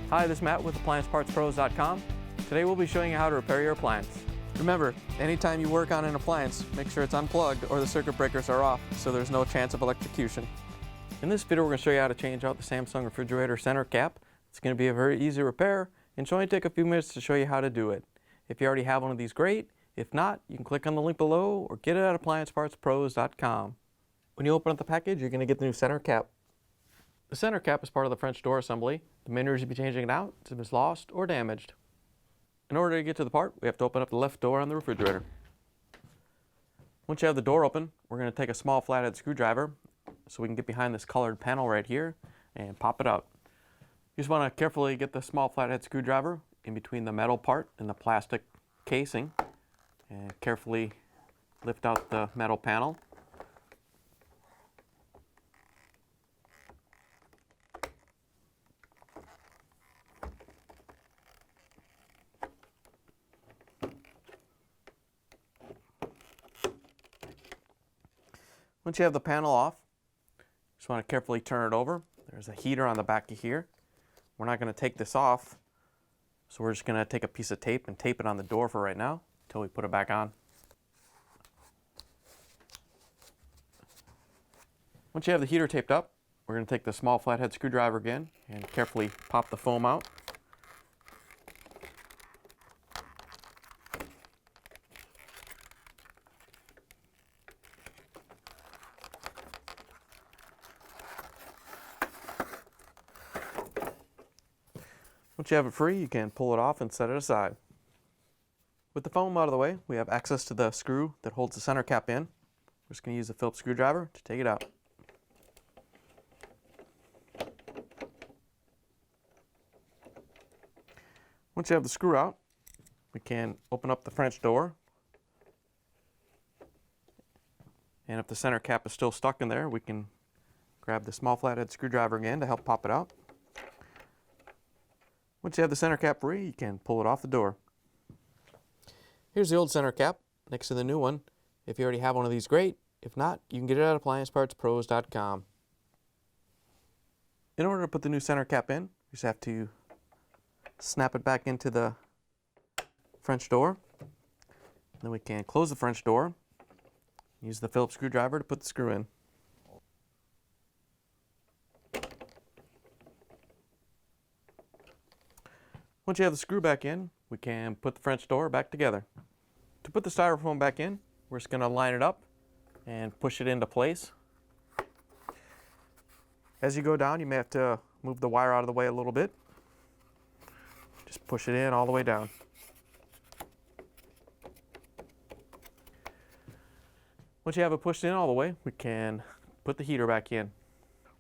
Hi, this is Matt with AppliancePartsPros.com. Today we'll be showing you how to repair your appliance. Remember, anytime you work on an appliance, make sure it's unplugged or the circuit breakers are off so there's no chance of electrocution. In this video we're going to show you how to change out the Samsung refrigerator center cap. It's going to be a very easy repair and should only take a few minutes to show you how to do it. If you already have one of these, great. If not, you can click on the link below or get it at AppliancePartsPros.com. When you open up the package, you're going to get the new center cap. The center cap is part of the French door assembly. The main reason you'll be changing it out is if it's lost or damaged. In order to get to the part, we have to open up the left door on the refrigerator. Once you have the door open, we're going to take a small flathead screwdriver so we can get behind this colored panel right here and pop it out. You just want to carefully get the small flathead screwdriver in between the metal part and the plastic casing and carefully lift out the metal panel. Once you have the panel off, just want to carefully turn it over. There's a heater on the back of here. We're not going to take this off, so we're just going to take a piece of tape and tape it on the door for right now until we put it back on. Once you have the heater taped up, we're going to take the small flathead screwdriver again and carefully pop the foam out. Once you have it free, you can pull it off and set it aside. With the foam out of the way, we have access to the screw that holds the center cap in. We're just going to use the Phillips screwdriver to take it out. Once you have the screw out, we can open up the French door. And if the center cap is still stuck in there, we can grab the small flathead screwdriver again to help pop it out. Once you have the center cap free, you can pull it off the door. Here's the old center cap next to the new one. If you already have one of these, great. If not, you can get it at AppliancePartsPros.com. In order to put the new center cap in, you just have to snap it back into the French door. Then we can close the French door. Use the Phillips screwdriver to put the screw in. Once you have the screw back in, we can put the French door back together. To put the styrofoam back in, we're just going to line it up and push it into place. As you go down, you may have to move the wire out of the way a little bit. Just push it in all the way down. Once you have it pushed in all the way, we can put the heater back in.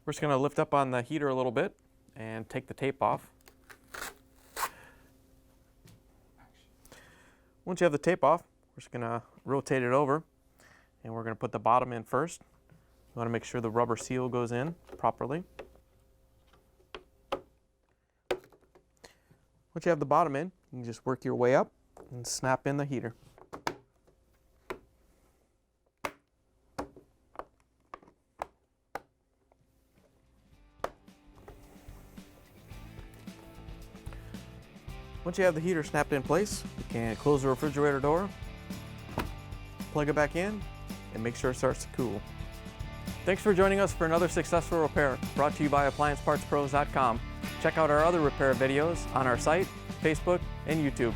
We're just going to lift up on the heater a little bit and take the tape off. Once you have the tape off, we're just going to rotate it over and we're going to put the bottom in first. You want to make sure the rubber seal goes in properly. Once you have the bottom in, you can just work your way up and snap in the heater. Once you have the heater snapped in place, you can close the refrigerator door, plug it back in, and make sure it starts to cool. Thanks for joining us for another successful repair brought to you by AppliancePartsPros.com. Check out our other repair videos on our site, Facebook, and YouTube.